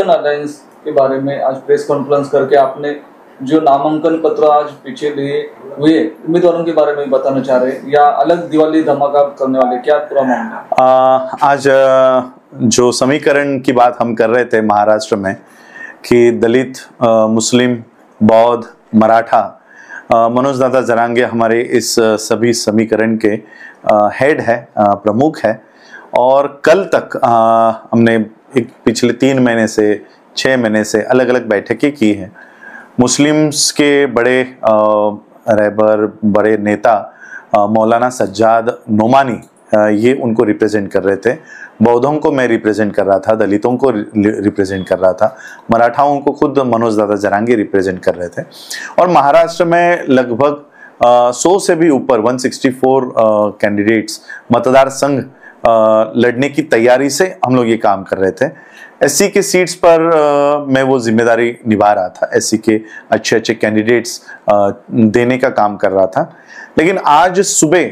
Alliance के बारे में आज प्रेस कॉन्फ्रेंस करके आपने जो नामांकन पत्र आज पीछे लिए हुए उम्मीदवारों के बारे में बताना चाह रहे हैं या अलग दिवाली धमाका करने वाले, क्या पूरा मामला? आज जो समीकरण की बात हम कर रहे थे महाराष्ट्र में कि दलित, मुस्लिम, बौद्ध, मराठा, मनोज दादा जरांगे हमारे इस सभी समीकरण के हेड है, प्रमुख है। और कल तक हमने पिछले 3 महीने से 6 महीने से अलग अलग बैठकें की हैं। मुस्लिम्स के बड़े रहबर, बड़े नेता मौलाना सज्जाद नोमानी, ये उनको रिप्रेजेंट कर रहे थे। बौद्धों को मैं रिप्रेजेंट कर रहा था, दलितों को रिप्रेजेंट कर रहा था, मराठाओं को खुद मनोज दादा जरांगे रिप्रेजेंट कर रहे थे। और महाराष्ट्र में लगभग 100 से भी ऊपर 164 कैंडिडेट्स मतदार संघ लड़ने की तैयारी से हम लोग ये काम कर रहे थे। एससी के सीट्स पर मैं वो जिम्मेदारी निभा रहा था, एससी के अच्छे अच्छे कैंडिडेट्स देने का काम कर रहा था। लेकिन आज सुबह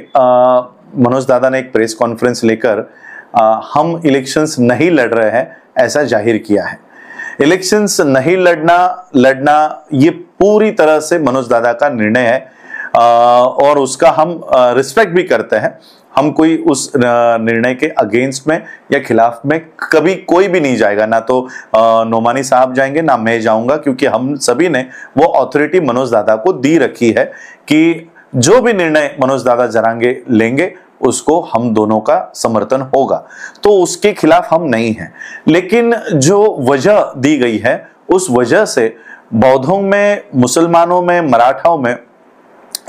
मनोज दादा ने एक प्रेस कॉन्फ्रेंस लेकर हम इलेक्शंस नहीं लड़ रहे हैं ऐसा जाहिर किया है। इलेक्शंस नहीं लड़ना ये पूरी तरह से मनोज दादा का निर्णय है और उसका हम रिस्पेक्ट भी करते हैं। हम कोई उस निर्णय के अगेंस्ट में या खिलाफ में कभी कोई भी नहीं जाएगा, ना तो नोमानी साहब जाएंगे ना मैं जाऊंगा, क्योंकि हम सभी ने वो अथॉरिटी मनोज दादा को दी रखी है कि जो भी निर्णय मनोज दादा जरांगे लेंगे उसको हम दोनों का समर्थन होगा, तो उसके खिलाफ हम नहीं हैं। लेकिन जो वजह दी गई है उस वजह से बौद्धों में, मुसलमानों में, मराठाओं में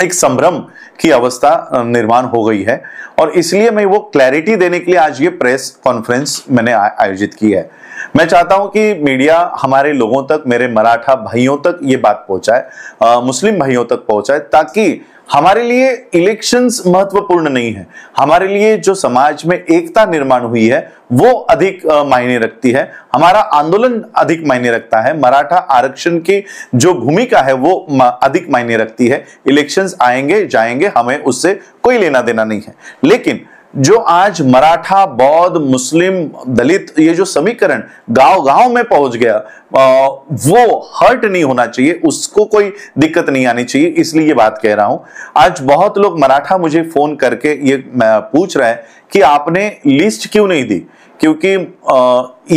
एक संभ्रम की अवस्था निर्माण हो गई है और इसलिए मैं वो क्लैरिटी देने के लिए आज ये प्रेस कॉन्फ्रेंस मैंने आयोजित की है। मैं चाहता हूं कि मीडिया हमारे लोगों तक, मेरे मराठा भाइयों तक ये बात पहुंचाए, मुस्लिम भाइयों तक पहुंचाए, ताकि हमारे लिए इलेक्शंस महत्वपूर्ण नहीं है। हमारे लिए जो समाज में एकता निर्माण हुई है वो अधिक मायने रखती है, हमारा आंदोलन अधिक मायने रखता है, मराठा आरक्षण की जो भूमिका है वो अधिक मायने रखती है। इलेक्शंस आएंगे जाएंगे, हमें उससे कोई लेना देना नहीं है। लेकिन जो आज मराठा, बौद्ध, मुस्लिम, दलित, ये जो समीकरण गांव-गांव में पहुंच गया, वो हर्ट नहीं होना चाहिए, उसको कोई दिक्कत नहीं आनी चाहिए, इसलिए ये बात कह रहा हूं। आज बहुत लोग मराठा मुझे फोन करके ये पूछ रहे हैं कि आपने लिस्ट क्यों नहीं दी, क्योंकि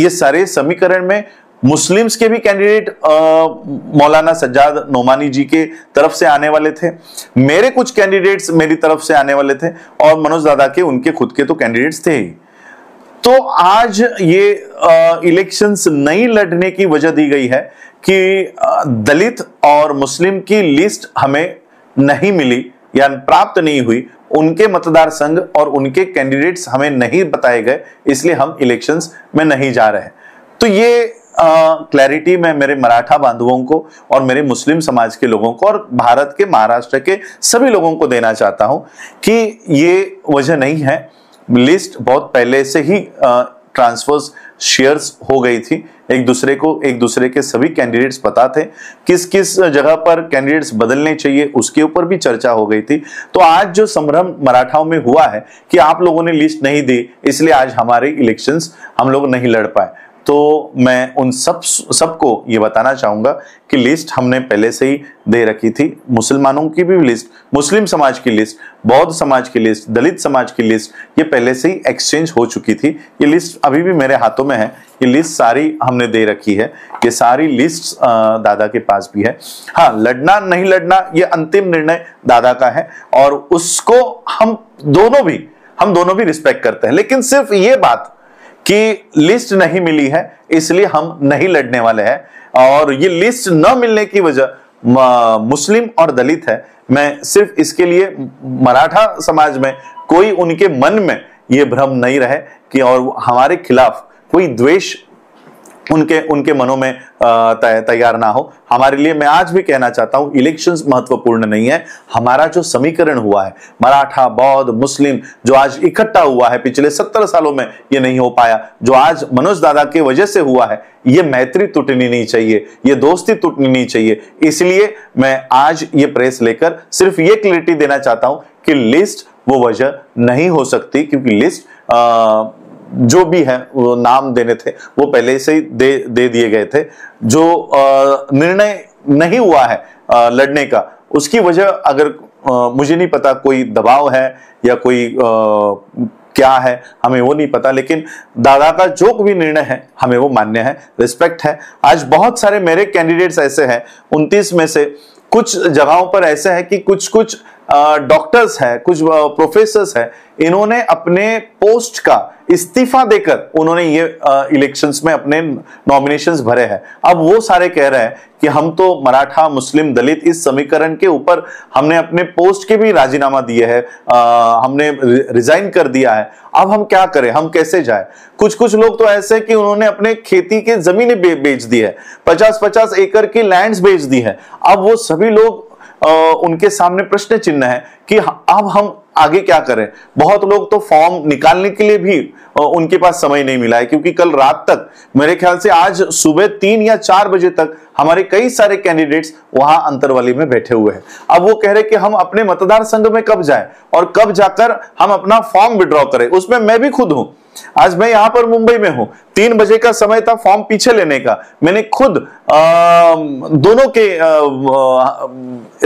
ये सारे समीकरण में मुस्लिम्स के भी कैंडिडेट मौलाना सज्जाद नोमानी जी के तरफ से आने वाले थे, मेरे कुछ कैंडिडेट्स मेरी तरफ से आने वाले थे और मनोज दादा के उनके खुद के तो कैंडिडेट्स थे ही। तो आज ये इलेक्शंस नहीं लड़ने की वजह दी गई है कि दलित और मुस्लिम की लिस्ट हमें नहीं मिली या प्राप्त नहीं हुई, उनके मतदार संघ और उनके कैंडिडेट्स हमें नहीं बताए गए, इसलिए हम इलेक्शंस में नहीं जा रहे। तो ये क्लैरिटी मैं मेरे मराठा बांधवों को और मेरे मुस्लिम समाज के लोगों को और भारत के, महाराष्ट्र के सभी लोगों को देना चाहता हूं कि ये वजह नहीं है। लिस्ट बहुत पहले से ही ट्रांसफर्स, शेयर्स हो गई थी, एक दूसरे के सभी कैंडिडेट्स पता थे, किस किस जगह पर कैंडिडेट्स बदलने चाहिए उसके ऊपर भी चर्चा हो गई थी। तो आज जो संभ्रम मराठाओं में हुआ है कि आप लोगों ने लिस्ट नहीं दी इसलिए आज हमारे इलेक्शंस हम लोग नहीं लड़ पाए, तो मैं उन सबको ये बताना चाहूंगा कि लिस्ट हमने पहले से ही दे रखी थी। मुसलमानों की भी लिस्ट, मुस्लिम समाज की लिस्ट, बौद्ध समाज की लिस्ट, दलित समाज की लिस्ट, ये पहले से ही एक्सचेंज हो चुकी थी। ये लिस्ट अभी भी मेरे हाथों में है, ये लिस्ट सारी हमने दे रखी है, ये सारी लिस्ट दादा के पास भी है। हाँ, लड़ना नहीं लड़ना ये अंतिम निर्णय दादा का है और उसको हम दोनों भी रिस्पेक्ट करते हैं। लेकिन सिर्फ ये बात कि लिस्ट नहीं मिली है इसलिए हम नहीं लड़ने वाले हैं और ये लिस्ट न मिलने की वजह मुस्लिम और दलित है। मैं सिर्फ इसके लिए मराठा समाज में कोई उनके मन में ये भ्रम नहीं रहे कि और हमारे खिलाफ कोई द्वेष उनके मनों में तैयार ना हो। हमारे लिए मैं आज भी कहना चाहता हूं, इलेक्शंस महत्वपूर्ण नहीं है। हमारा जो समीकरण हुआ है मराठा, बौद्ध, मुस्लिम, जो आज इकट्ठा हुआ है, पिछले 70 सालों में ये नहीं हो पाया, जो आज मनोज दादा की वजह से हुआ है, ये मैत्री टूटनी नहीं चाहिए, ये दोस्ती टूटनी नहीं चाहिए। इसलिए मैं आज ये प्रेस लेकर सिर्फ ये क्लैरिटी देना चाहता हूं कि लिस्ट वो वजह नहीं हो सकती, क्योंकि लिस्ट जो भी है वो नाम देने थे वो पहले से ही दे दिए गए थे। जो निर्णय नहीं हुआ है लड़ने का, उसकी वजह अगर मुझे नहीं पता, कोई दबाव है या कोई क्या है हमें वो नहीं पता, लेकिन दादा का जो भी निर्णय है हमें वो मान्य है, रिस्पेक्ट है। आज बहुत सारे मेरे कैंडिडेट्स ऐसे हैं, 29 में से कुछ जगहों पर ऐसे है कि कुछ डॉक्टर्स है, कुछ प्रोफेसर्स है, इन्होंने अपने पोस्ट का इस्तीफा देकर उन्होंने ये इलेक्शंस में अपने नॉमिनेशंस भरे हैं। अब वो सारे कह रहे हैं कि हम तो मराठा, मुस्लिम, दलित इस समीकरण के ऊपर हमने अपने पोस्ट के भी राजीनामा दिए हैं, हमने रिजाइन कर दिया है, अब हम क्या करें, हम कैसे जाए। कुछ लोग तो ऐसे कि उन्होंने अपने खेती की जमीनें बेच दी है, 50-50 एकड़ की लैंड्स बेच दी है। अब वो सभी लोग उनके सामने प्रश्न चिन्ह है कि अब हम आगे क्या करें। बहुत लोग तो फॉर्म निकालने के लिए भी उनके पास समय नहीं मिला है, क्योंकि कल रात तक, मेरे ख्याल से आज सुबह 3 या 4 बजे तक हमारे कई सारे कैंडिडेट्स वहां अंतरवाली में बैठे हुए हैं। अब वो कह रहे कि हम अपने मतदार संघ में कब जाएं और कब जाकर हम अपना फॉर्म विड्रॉ करें। उसमें मैं भी खुद हूं। आज मैं यहां पर मुंबई में हूं, 3 बजे का समय था फॉर्म पीछे लेने का। मैंने खुद दोनों के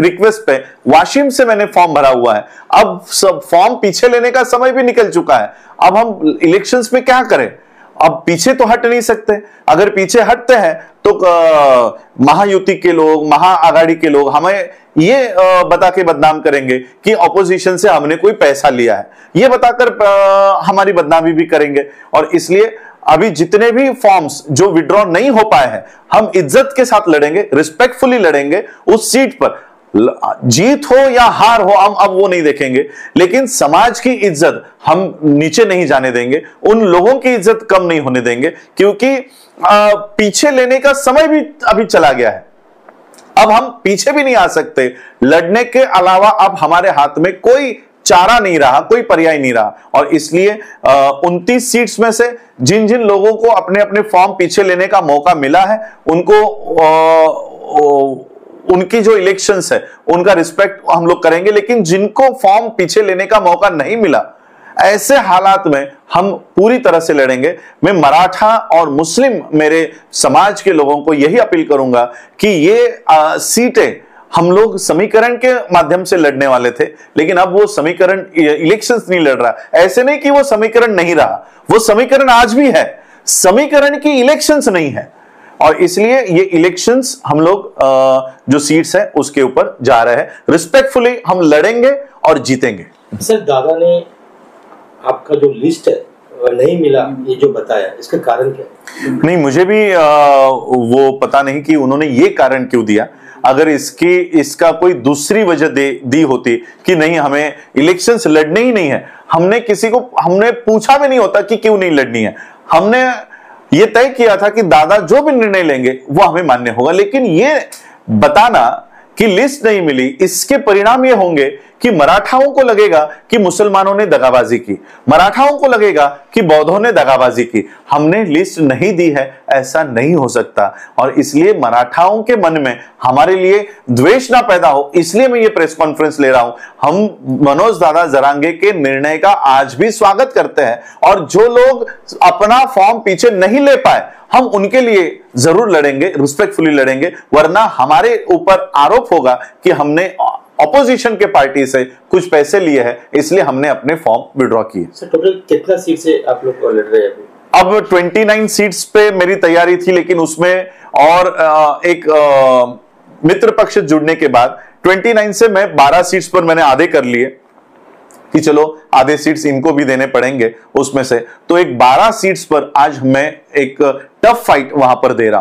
रिक्वेस्ट पे वाशिम से मैंने फॉर्म भरा हुआ है। अब सब फॉर्म पीछे लेने का समय भी निकल चुका है। अब हम इलेक्शंस में क्या करें? अब पीछे तो हट नहीं सकते। अगर पीछे हटते हैं तो महायुति के लोग, महाआघाड़ी के लोग हमें ये बता के बदनाम करेंगे कि ऑपोजिशन से हमने कोई पैसा लिया है, ये बताकर हमारी बदनामी भी करेंगे। और इसलिए अभी जितने भी फॉर्म्स जो विड्रॉ नहीं हो पाए हैं, हम इज्जत के साथ लड़ेंगे, रिस्पेक्टफुली लड़ेंगे उस सीट पर। जीत हो या हार हो हम अब वो नहीं देखेंगे, लेकिन समाज की इज्जत हम नीचे नहीं जाने देंगे, उन लोगों की इज्जत कम नहीं होने देंगे, क्योंकि पीछे लेने का समय भी अभी चला गया है। अब हम पीछे भी नहीं आ सकते। लड़ने के अलावा अब हमारे हाथ में कोई चारा नहीं रहा, कोई पर्याय नहीं रहा। और इसलिए 29 सीट्स में से जिन जिन लोगों को अपने अपने फॉर्म पीछे लेने का मौका मिला है, उनको उनकी जो इलेक्शंस है उनका रिस्पेक्ट हम लोग करेंगे। लेकिन जिनको फॉर्म पीछे लेने का मौका नहीं मिला, ऐसे हालात में हम पूरी तरह से लड़ेंगे। मैं मराठा और मुस्लिम मेरे समाज के लोगों को यही अपील करूंगा कि ये सीटें हम लोग समीकरण के माध्यम से लड़ने वाले थे, लेकिन अब वो समीकरण इलेक्शंस नहीं लड़ रहा। ऐसे नहीं कि वो समीकरण नहीं रहा, वो समीकरण आज भी है, समीकरण की इलेक्शंस नहीं है। और इसलिए ये इलेक्शंस हम लोग जो सीट्स है उसके ऊपर जा रहे हैं। रिस्पेक्टफुली हम लड़ेंगे और जीतेंगे। सर, दादा ने आपका जो लिस्ट है नहीं मिला, ये जो बताया, इसका कारण क्या है? नहीं, मुझे भी वो पता नहीं कि उन्होंने ये कारण क्यों दिया। अगर इसका कोई दूसरी वजह दी होती कि नहीं हमें इलेक्शंस लड़ने ही नहीं है, हमने पूछा भी नहीं होता कि क्यों नहीं लड़नी है। हमने ये तय किया था कि दादा जो भी निर्णय लेंगे वो हमें मान्य होगा। लेकिन ये बताना कि लिस्ट नहीं मिली, इसके परिणाम ये होंगे कि मराठाओं को लगेगा कि मुसलमानों ने दगाबाजी की, मराठाओं को लगेगा कि बौद्धों ने दगाबाजी की। हमने लिस्ट नहीं दी है, ऐसा नहीं हो सकता। और इसलिए मराठाओं के मन में हमारे लिए द्वेष ना पैदा हो, इसलिए मैं ये प्रेस कॉन्फ्रेंस ले रहा हूं। हम मनोज दादा जरांगे के निर्णय का आज भी स्वागत करते हैं, और जो लोग अपना फॉर्म पीछे नहीं ले पाए, हम उनके लिए जरूर लड़ेंगे, रिस्पेक्टफुली लड़ेंगे। वरना हमारे ऊपर आरोप होगा कि हमने ऑपोजिशन के पार्टी से कुछ पैसे लिए हैं, इसलिए हमने अपने फॉर्म विड्रॉ किए। सर, टोटल कितना सीट से आप लोग लड़ रहे हैं अभी? अब 29 सीट्स पे मेरी तैयारी थी, लेकिन उसमें और एक मित्र पक्ष जुड़ने के बाद 29 से मैं 12 सीट्स पर मैंने आधे कर लिए कि चलो आधे सीट्स इनको भी देने पड़ेंगे उसमें से। तो एक 12 सीट्स पर आज मैं एक टफ फाइट वहां पर दे रहा हूं।